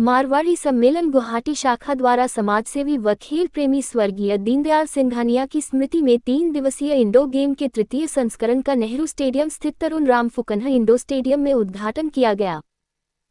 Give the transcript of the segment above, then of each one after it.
मारवाड़ी सम्मेलन गुवाहाटी शाखा द्वारा समाजसेवी व खेल प्रेमी स्वर्गीय दीनदयाल सिंघानिया की स्मृति में 3 दिवसीय इंडोर गेम के तृतीय संस्करण का नेहरू स्टेडियम स्थित तरुण राम फुकनह इंडोर स्टेडियम में उद्घाटन किया गया।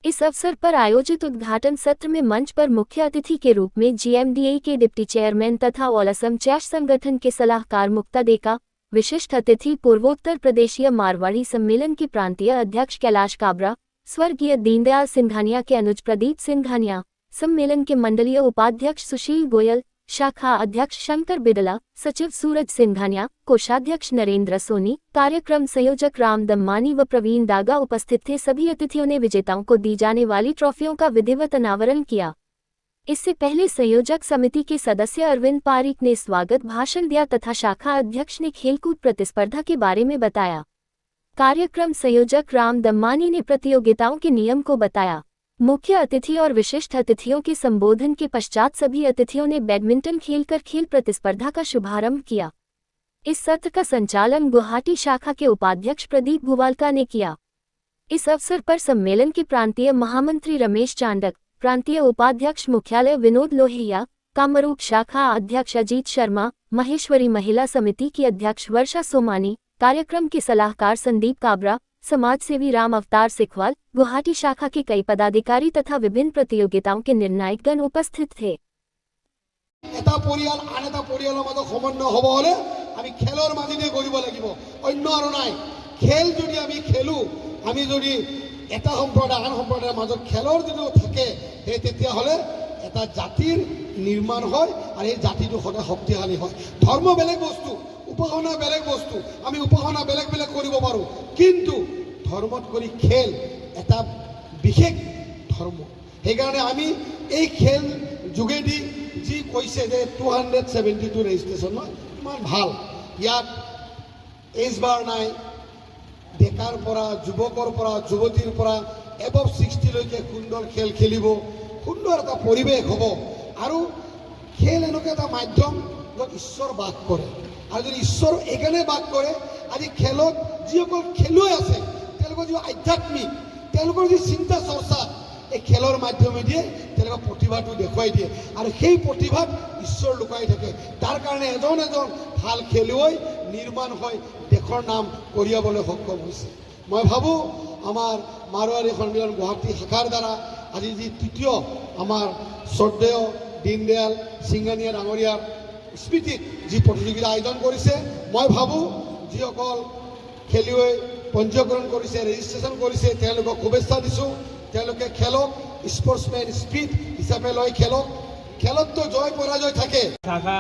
इस अवसर पर आयोजित उद्घाटन सत्र में मंच पर मुख्य अतिथि के रूप में GMDA के डिप्टी चेयरमैन तथा ऑल असम चैश संगठन के सलाहकार मुक्ता डेका, विशिष्ट अतिथि पूर्वोत्तर प्रदेशीय मारवाड़ी सम्मेलन के प्रांतीय अध्यक्ष कैलाश काबरा, स्वर्गीय दीनदयाल सिंघानिया के अनुज प्रदीप सिंघानिया, सम्मेलन के मंडलीय उपाध्यक्ष सुशील गोयल, शाखा अध्यक्ष शंकर बिडला, सचिव सूरज सिंघानिया, कोषाध्यक्ष नरेंद्र सोनी, कार्यक्रम संयोजक राम दम्मानी व प्रवीण दागा उपस्थित थे। सभी अतिथियों ने विजेताओं को दी जाने वाली ट्रॉफियों का विधिवत अनावरण किया। इससे पहले संयोजक समिति के सदस्य अरविंद पारिक ने स्वागत भाषण दिया तथा शाखा अध्यक्ष ने खेलकूद प्रतिस्पर्धा के बारे में बताया। कार्यक्रम संयोजक राम दम्मानी ने प्रतियोगिताओं के नियम को बताया। मुख्य अतिथि और विशिष्ट अतिथियों के संबोधन के पश्चात सभी अतिथियों ने बैडमिंटन खेलकर खेल प्रतिस्पर्धा का शुभारंभ किया। इस सत्र का संचालन गुवाहाटी शाखा के उपाध्यक्ष प्रदीप भुवालका ने किया। इस अवसर पर सम्मेलन के प्रांतीय महामंत्री रमेश चांडक, प्रांतीय उपाध्यक्ष मुख्यालय विनोद लोहिया, कामरूप शाखा अध्यक्ष अजीत शर्मा, महेश्वरी महिला समिति की अध्यक्ष वर्षा सोमानी, कार्यक्रम के सलाहकार संदीप काबरा, समाजसेवी राम अवतार सिखवाल, गुवाहाटी शाखा के कई पदाधिकारी तथा विभिन्न प्रतियोगिताओं के निर्णायकगण उपस्थित थे। এটা পৰিয়াল আন এটা পৰিয়ালৰ মাজত সমন্বয় হ'ব হলে আমি খেলৰ মাজেদি কৰিব লাগিব, অন্য আৰু নাই। খেল যদি আমি খেলো, আমি যদি এটা সম্প্ৰদায় আন সম্প্ৰদায়ৰ মাজত খেলৰ যদি থাকে, তেতিয়া হলে এটা জাতিৰ নিৰ্মাণ হয় আৰু এই জাতিটো সদায় শক্তিশালী হয়। ধৰ্ম বেলেগ বস্তু, উপাসনা বেলেগ বস্তু, আমি উপাসনা বেলেগ বেলেগ কৰিব পাৰোঁ, কিন্তু ধৰ্মত কৰি খেল এটা বিশেষ ধৰ্ম। সেইকাৰণে আমি এই খেল যোগেদি যি কৈছে যে 272 ৰেজিষ্ট্ৰেশ্যন হয়, ইমান ভাল। ইয়াত এজ বাৰ নাই, ডেকাৰ পৰা যুৱকৰ পৰা যুৱতীৰ পৰা এবভ 60 লৈকে সুন্দৰ খেল খেলিব, সুন্দৰ এটা পৰিৱেশ হ'ব। আৰু খেল এনেকুৱা এটা মাধ্যম য'ত ঈশ্বৰ বাস কৰে, আৰু যদি ঈশ্বৰ এইকাৰণে বাস কৰে, আজি খেলত যিসকল খেলুৱৈ আছে তেওঁলোকৰ যি আধ্যাত্মিক, তেওঁলোকৰ যি চিন্তা চৰ্চা এই খেলৰ মাধ্যমেদিয়ে তেওঁলোকৰ প্ৰতিভাটো দেখুৱাই দিয়ে, আৰু সেই প্ৰতিভাত ঈশ্বৰ লুকাই থাকে। তাৰ কাৰণে এজন এজন ভাল খেলুৱৈ নিৰ্মাণ হৈ দেশৰ নাম কঢ়িয়াবলৈ সক্ষম হৈছে। মই ভাবোঁ আমাৰ মাৰোৱাৰী সন্মিলন গুৱাহাটী শাখাৰ দ্বাৰা আজি যি তৃতীয় আমাৰ শ্ৰদ্ধেয় দীনদয়াল সিংঘানিয়া ডাঙৰীয়াৰ স্মৃতিত যি প্ৰতিযোগিতা আয়োজন কৰিছে, মই ভাবোঁ যিসকল খেলুৱৈ পঞ্জীকৰণ কৰিছে, ৰেজিষ্ট্ৰেশ্যন কৰিছে, তেওঁলোকক শুভেচ্ছা দিছোঁ। তেওঁলোকে খেলক, স্পৰ্টছমেন স্পিৰিট হিচাপে লৈ খেলক। খেলততো জয় পৰাজয় থাকে। शाखा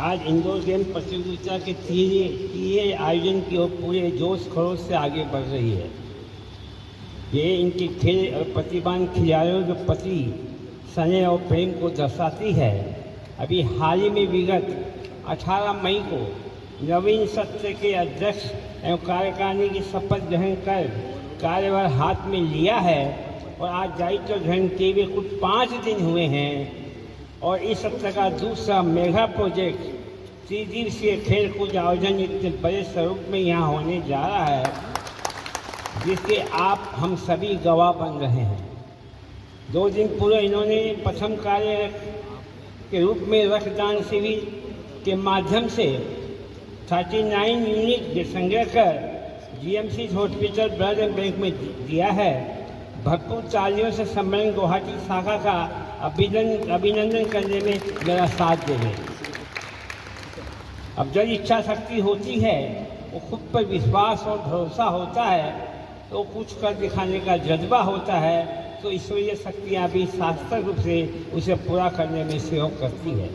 आज इंडोर गेम प्रतियोगिता के तीसरे आयोजन की ओर पूरे जोश खरोश से आगे बढ़ रही है। ये इनके खेल और प्रतिभावान खिलाड़ियों के प्रति स्नेह और प्रेम को दर्शाती है। अभी हाल ही में विगत 18 मई को नवीन सत्र के अध्यक्ष एवं कार्यकारिणी की शपथ ग्रहण कर कार्यभार हाथ में लिया है और आज दायित्व ग्रहण किए हुए कुछ 5 दिन हुए हैं और इस सत्र का दूसरा मेगा प्रोजेक्ट 3 दिवसीय खेल कूद आयोजन इतने बड़े स्वरूप में यहाँ होने जा रहा है, जिसके आप हम सभी गवाह बन रहे हैं। 2 दिन पूर्व इन्होंने प्रथम कार्य के रूप में रक्तदान शिविर के माध्यम से 39 यूनिट संग्रह कर GMC hospital blood and bank में दिया है। भरपूर तालियों से सम्मेलन गुवाहाटी शाखा का अभिनंदन करने में मेरा साथ देंगे। अब जब इच्छा शक्ति होती है, वो खुद पर विश्वास और भरोसा होता है, तो कुछ कर दिखाने का जज्बा होता है, तो ईश्वरीय शक्तियाँ भी शास्त्रीय रूप से उसे पूरा करने में सहयोग करती है।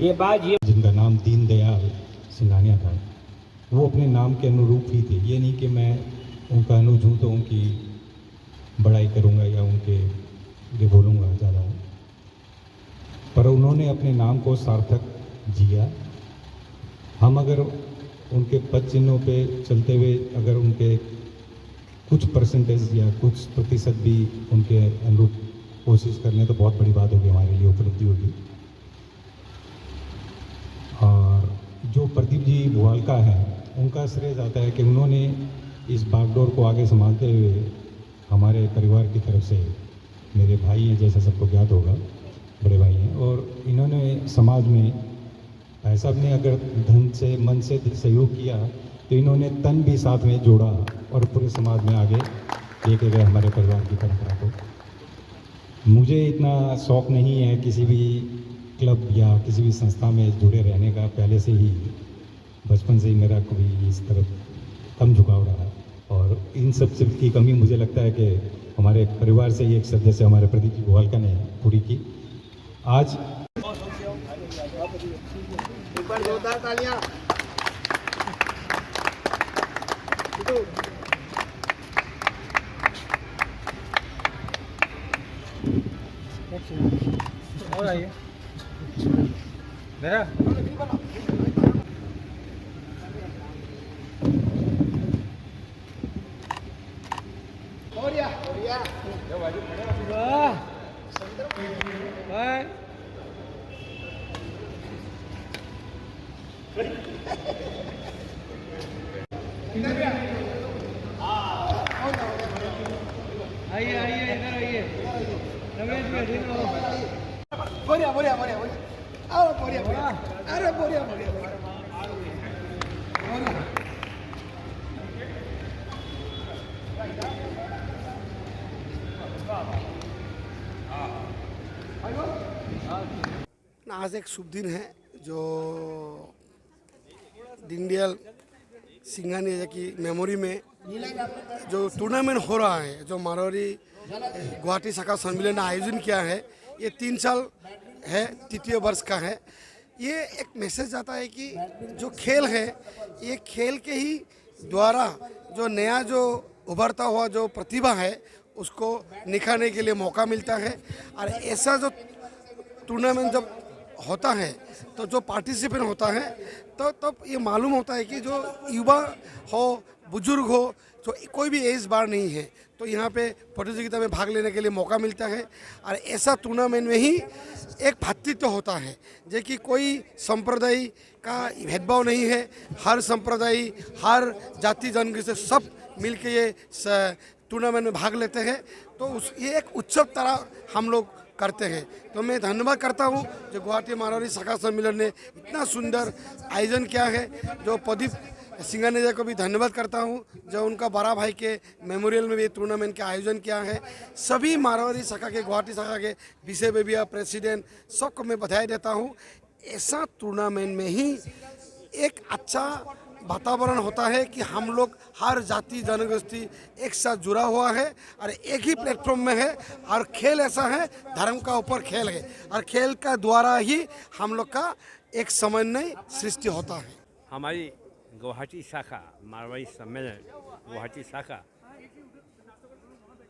ये बात ये जिनका नाम दीनदयाल सिंघानिया था, वो अपने नाम के अनुरूप ही थे। ये नहीं कि मैं उनका अनुज हूँ तो उनकी बड़ाई करूँगा या उनके लिए बोलूँगा ज़्यादा, पर उन्होंने अपने नाम को सार्थक जिया। हम अगर उनके पद चिन्हों पे चलते हुए अगर उनके कुछ परसेंटेज या कुछ प्रतिशत भी उनके अनुरूप कोशिश करने, तो बहुत बड़ी बात होगी, हमारे लिए उपलब्धि होगी। और जो प्रदीप जी भुवालका हैं, उनका श्रेय जाता है कि उन्होंने इस बागडोर को आगे संभालते हुए हमारे परिवार की तरफ से मेरे भाई हैं, जैसा सबको ज्ञात होगा, बड़े भाई हैं, और इन्होंने समाज में ऐसा ने अगर धन से मन से सहयोग किया तो इन्होंने तन भी साथ में जोड़ा और पूरे समाज में आगे लेके गए हमारे परिवार की परंपरा को। मुझे इतना शौक़ नहीं है किसी भी क्लब या किसी भी संस्था में जुड़े रहने का, पहले से ही बचपन से ही मेरा कभी इस तरफ कम झुकाव रहा, और इन सब की कमी मुझे लगता है कि हमारे परिवार से ही एक सदस्य हमारे प्रदीप जी गोवालका ने पूरी की। आज एक बार जोरदार तालियां। और आइए मेरा बढ़िया बढ़िया। आइए आइए इधर आइए रमेश भाई देख लो बढ़िया बढ़िया बढ़िया बढ़िया। अरे बढ़िया बढ़िया। अरे बढ़िया बढ़िया। आज एक शुभ दिन है जो दीनदयाल सिंघानिया की मेमोरी में जो टूर्नामेंट हो रहा है, जो मारवाड़ी गुवाहाटी शाखा सम्मेलन ने आयोजन किया है, ये 3 साल है, तृतीय वर्ष का है। ये एक मैसेज आता है कि जो खेल है, ये खेल के ही द्वारा जो नया जो उभरता हुआ जो प्रतिभा है उसको निखारने के लिए मौका मिलता है। और ऐसा जो टूर्नामेंट जब होता है तो जो पार्टिसिपेंट होता है तो तब ये मालूम होता है कि जो युवा हो, बुजुर्ग हो, तो कोई भी एज बार नहीं है, तो यहाँ पे प्रतियोगिता में भाग लेने के लिए मौका मिलता है। और ऐसा टूर्नामेंट में ही एक भ्रातृत्व होता है, जो कि कोई संप्रदाय का भेदभाव नहीं है, हर संप्रदाय, हर जाति जनगोष्ठी सब मिल के ये टूर्नामेंट में भाग लेते हैं। तो ये एक उत्सव तरह हम लोग करते हैं। तो मैं धन्यवाद करता हूँ जो गुवाहाटी मारवाड़ी शाखा सम्मेलन ने इतना सुंदर आयोजन किया है। जो प्रदीप सिंघानिया को भी धन्यवाद करता हूँ जो उनका बड़ा भाई के मेमोरियल में भी टूर्नामेंट का आयोजन किया है। सभी मारवाड़ी शाखा के, गुवाहाटी शाखा के विषय बेबिया, प्रेसिडेंट, सबको मैं बधाई देता हूँ। ऐसा टूर्नामेंट में ही एक अच्छा वातावरण होता है कि हम लोग हर जाति जनगोष्ठी एक साथ जुड़ा हुआ है और एक ही प्लेटफॉर्म में है। और खेल ऐसा है, धर्म का ऊपर खेल है, और खेल का द्वारा ही हम लोग का एक समन्वय सृष्टि होता है। हमारी गुवाहाटी शाखा मारवाड़ी सम्मेलन गुवाहाटी शाखा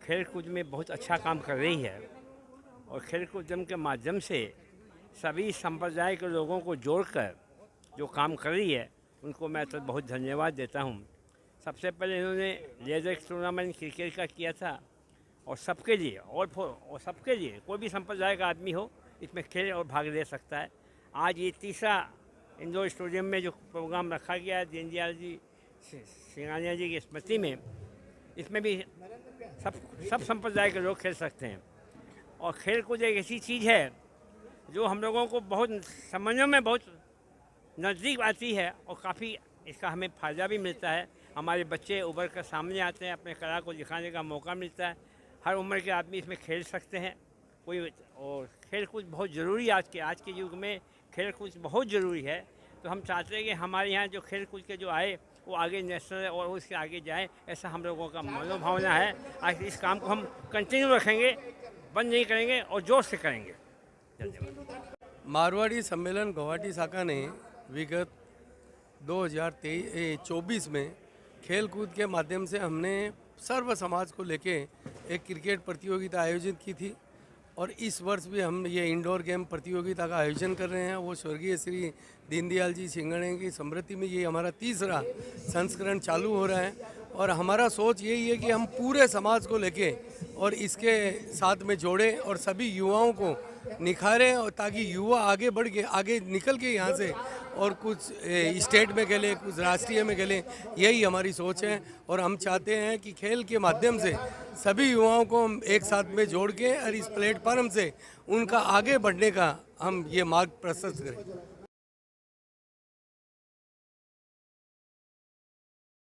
खेल कूद में बहुत अच्छा काम कर रही है, और खेल कूद के माध्यम से सभी संप्रदाय के लोगों को जोड़कर जो काम कर रही है उनको मैं तो बहुत धन्यवाद देता हूँ। सबसे पहले इन्होंने लेजर टूर्नामेंट क्रिकेट का किया था, और सबके लिए और सबके लिए कोई भी संप्रदाय का आदमी हो इसमें खेल और भाग ले सकता है। आज ये तीसरा इंडोर स्टेडियम में जो प्रोग्राम रखा गया है दीनदयाल जी सिंघानिया जी की स्मृति में, इसमें भी सब संप्रदाय के लोग खेल सकते हैं। और खेल कूद एक ऐसी चीज़ है जो हम लोगों को बहुत समझने में बहुत नज़दीक आती है, और काफ़ी इसका हमें फ़ायदा भी मिलता है। हमारे बच्चे उभर कर सामने आते हैं, अपने कला को दिखाने का मौका मिलता है। हर उम्र के आदमी इसमें खेल सकते हैं कोई, और खेल कूद बहुत ज़रूरी है। आज के युग में खेल कूद बहुत ज़रूरी है। तो हम चाहते हैं कि हमारे यहाँ जो खेल कूद के जो आए वो आगे नेशनल और उसके आगे जाए, ऐसा हम लोगों का मनोभावना है। आज इस काम को हम कंटिन्यू रखेंगे, बंद नहीं करेंगे और जोर से करेंगे। धन्यवाद। मारवाड़ी सम्मेलन गुवाहाटी शाखा ने विगत 2024 में खेल कूद के माध्यम से हमने सर्व समाज को लेके एक क्रिकेट प्रतियोगिता आयोजित की थी, और इस वर्ष भी हम ये इंडोर गेम प्रतियोगिता का आयोजन कर रहे हैं। वो स्वर्गीय श्री दीनदयाल जी सिंघानिया की स्मृति में ये हमारा तीसरा संस्करण चालू हो रहा है। और हमारा सोच यही है कि हम पूरे समाज को लेके और इसके साथ में जोड़ें और सभी युवाओं को निखारें, और ताकि युवा आगे बढ़ के आगे निकल के यहाँ से और कुछ स्टेट में खेलें, कुछ राष्ट्रीय में खेलें, यही हमारी सोच है। और हम चाहते हैं कि खेल के माध्यम से सभी युवाओं को हम एक साथ में जोड़ के और इस प्लेटफार्म से उनका आगे बढ़ने का हम ये मार्ग प्रशस्त करें।